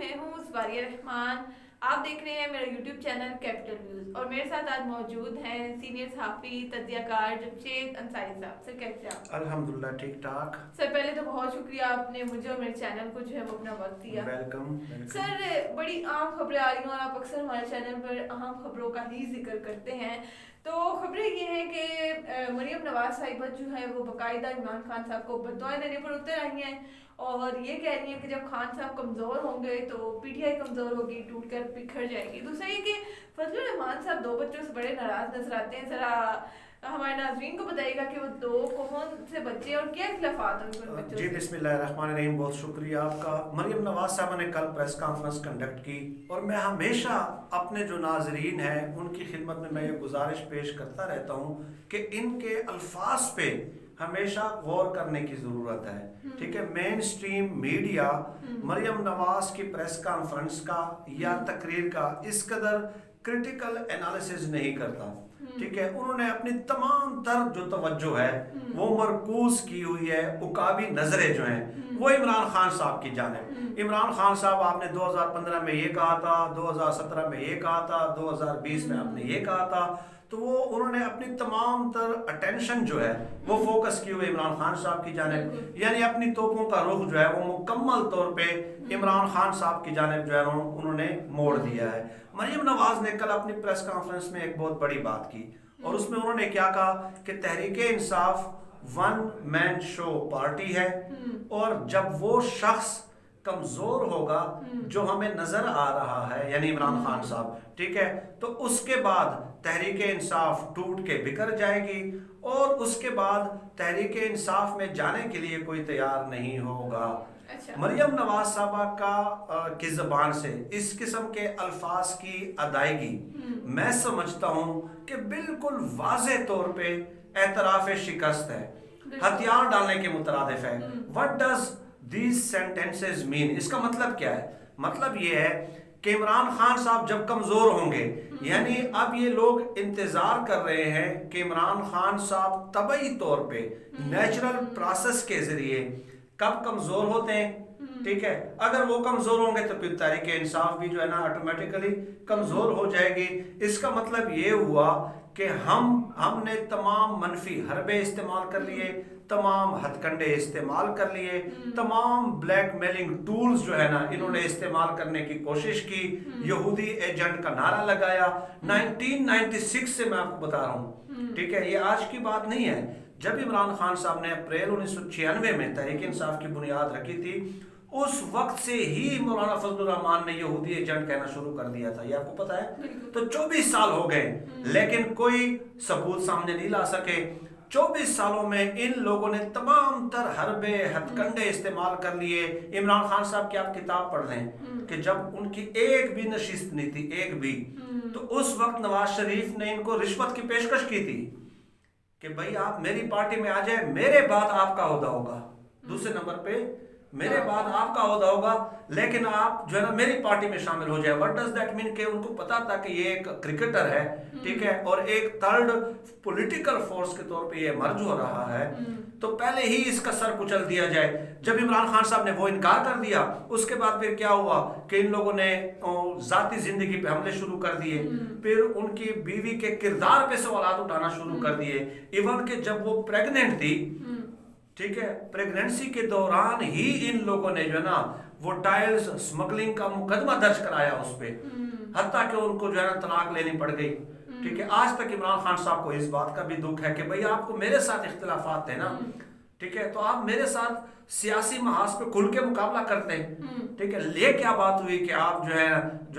میں ہوں اسواریہ رحمان. آپ دیکھ رہے ہیں میرا یوٹیوب چینل کیپٹل ویوز اور میرے ساتھ آج موجود ہیں سینئر صحافی تجزیہ کار جمشید انصاری صاحب. سر کیسے آپ؟ الحمدللہ ٹھیک ٹھاک. سر پہلے تو بہت شکریہ آپ نے مجھے اور میرے چینل کو جو ہے وہ اپنا وقت دیا. ویلکم. سر بڑی عام خبریں آ رہی ہیں اور آپ اکثر ہمارے چینل پر اہم خبروں کا ہی ذکر کرتے ہیں. تو خبریں یہ ہیں کہ مریم نواز صاحبہ جو ہے وہ باقاعدہ عمران خان صاحب کو بددعائیں دینے پر اتر آئی ہیں اور یہ کہہ رہی ہیں کہ جب خان صاحب کمزور ہوں گے تو پی ٹی آئی کمزور ہوگی, ٹوٹ کر بکھر جائے گی. دوسرا یہ کہ فضل الرحمان صاحب 2 بچوں سے بڑے ناراض نظر آتے ہیں. ذرا ہمارے ناظرین کو بتائیے گا کہ وہ 2 کون سے بچے اور کیا اختلافات ہیں ان بچوں سے. جی بسم اللہ الرحمن الرحیم. بہت شکریہ آپ کا. مریم نواز صاحبہ نے کل پریس کانفرنس کنڈکٹ کی اور میں ہمیشہ اپنے جو ناظرین ہیں ان کی خدمت میں یہ گزارش پیش کرتا رہتا ہوں کہ ان کے الفاظ پہ ہمیشہ غور کرنے کی ضرورت ہے. ٹھیک ہے, مین اسٹریم میڈیا مریم نواز کی پریس کانفرنس کا یا تقریر کا اس قدر کرٹیکل انالیسز نہیں کرتا. ٹھیک ہے, انہوں نے اپنی تمام تر جو توجہ ہے وہ مرکوز کی ہوئی ہے, عقابی نظریں جو ہیں وہ عمران خان صاحب کی جانب. عمران خان صاحب آپ نے 2015 میں یہ کہا تھا, 2017 میں یہ کہا تھا, 2020 میں آپ نے یہ کہا تھا. تو وہ انہوں نے اپنی تمام تر اٹینشن جو ہے وہ فوکس کی ہوئے عمران خان صاحب کی جانب, یعنی اپنی توپوں کا رخ جو ہے وہ مکمل طور پہ عمران خان صاحب کی جانب جو ہے انہوں نے موڑ دیا ہے. مریم نواز نے کل اپنی پریس کانفرنس میں ایک بہت بڑی بات کی اور اس میں انہوں نے کیا کہا کہ تحریک انصاف 1 مین شو پارٹی ہے اور جب وہ شخص کمزور ہوگا جو ہمیں نظر آ رہا ہے یعنی عمران خان صاحب, ٹھیک ہے, تو اس کے بعد تحریک انصاف ٹوٹ کے بکھر جائے گی اور اس کے بعد تحریک انصاف میں جانے کے لیے کوئی تیار نہیں ہوگا. مریم نواز صاحبہ کی زبان سے اس قسم کے الفاظ کی ادائیگی میں سمجھتا ہوں کہ بالکل واضح طور پہ اعتراف شکست ہے, ہتھیار ڈالنے کے مترادف ہے. What does these sentences mean؟ اس کا مطلب کیا ہے؟ مطلب یہ ہے کہ عمران خان صاحب جب کمزور ہوں گے, یعنی اب یہ لوگ انتظار کر رہے ہیں کہ عمران خان صاحب طبعی طور پہ نیچرل پروسیس کے ذریعے کب کمزور ہوتے ہیں. ٹھیک ہے, اگر وہ کمزور ہوں گے تو پھر تحریک انصاف بھی جو ہے نا آٹومیٹیکلی کمزور ہو جائے گی. اس کا مطلب یہ ہوا کہ ہم نے تمام منفی حربے استعمال کر لیے, تمام ہتھ کنڈے استعمال کر لیے, تمام بلیک میلنگ ٹولز جو ہے نا انہوں نے استعمال کرنے کی کوشش کی, یہودی ایجنٹ کا نعرہ لگایا 1996 سے میں آپ کو بتا رہا ہوں. ٹھیک ہے, یہ آج کی بات نہیں ہے. جب عمران خان صاحب نے اپریل 1996 میں تحریک انصاف کی بنیاد رکھی تھی اس وقت سے ہی مولانا فضل الرحمان نے یہودی ایجنٹ کہنا شروع کر دیا تھا, یہ آپ کو پتا ہے. تو 24 سال ہو گئے لیکن کوئی ثبوت سامنے نہیں لا سکے. 24 سالوں میں ان لوگوں نے تمام تر حربے ہتھ کنڈے استعمال کر لیے. عمران خان صاحب کی آپ کتاب پڑھ لیں کہ جب ان کی ایک بھی نشست نہیں تھی, ایک بھی, تو اس وقت نواز شریف نے ان کو رشوت کی پیشکش کی تھی کہ بھائی آپ میری پارٹی میں آ جائیں, میرے بعد آپ کا عہدہ ہوگا, دوسرے نمبر پہ میرے بعد آپ کا عہدہ ہوگا, لیکن آپ جو ہے نا میری پارٹی میں شامل ہو جائے. What does that mean؟ کہ ان کو پتا تھا کہ یہ ایک کرکٹر ہے, ٹھیک ہے, اور ایک تھرڈ پولیٹیکل فورس کے طور پہ یہ مرج ہو رہا ہے, تو پہلے ہی اس کا سر کچل دیا جائے. جب عمران خان صاحب نے وہ انکار کر دیا اس کے بعد پھر کیا ہوا کہ ان لوگوں نے ذاتی زندگی پہ حملے شروع کر دیے, پھر ان کی بیوی کے کردار پہ سوالات اٹھانا شروع کر دیے. ایون کہ جب وہ پریگننٹ تھی, ٹھیک ہے, پریگننسی کے دوران ہی ان لوگوں نے جو ہے نا وہ ٹائلز سمگلنگ کا مقدمہ درج کرایا اس پہ, حتیٰ کہ ان کو جو ہے نا طلاق لینی پڑ گئی. ٹھیک ہے, آج تک عمران خان صاحب کو اس بات کا بھی دکھ ہے کہ بھئی آپ کو میرے ساتھ اختلافات تھے نا, ٹھیک ہے, تو آپ میرے ساتھ سیاسی محاذ پہ کھل کے مقابلہ کرتے ہیں. ٹھیک ہے, یہ کیا بات ہوئی کہ آپ جو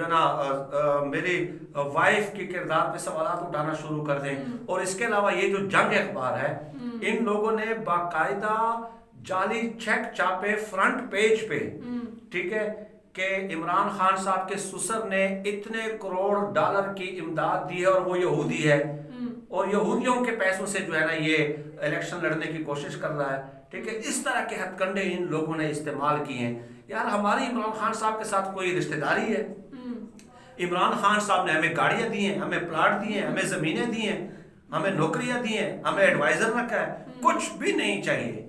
ہے نا میری وائف کی کردار پہ سوالات اٹھانا شروع کر دیں. اور اس کے علاوہ یہ جو جنگ اخبار ہے, ان لوگوں نے باقاعدہ جعلی چیک چھاپے فرنٹ پیج پہ, ٹھیک ہے, کہ عمران خان صاحب کے سسر نے اتنے کروڑ ڈالر کی امداد دی ہے اور وہ یہودی ہے اور یہودیوں کے پیسوں سے جو ہے نا یہ الیکشن لڑنے کی کوشش کر رہا ہے. ٹھیک ہے, اس طرح کے ہتھ کنڈے ان لوگوں نے استعمال کیے ہیں. یار ہماری عمران خان صاحب کے ساتھ کوئی رشتہ داری ہے؟ عمران خان صاحب نے ہمیں گاڑیاں دی ہیں, ہمیں پلاٹ دیے ہیں, ہمیں زمینیں دی ہیں, ہمیں نوکریاں دی ہیں, ہمیں ایڈوائزر رکھا ہے, کچھ بھی نہیں چاہیے.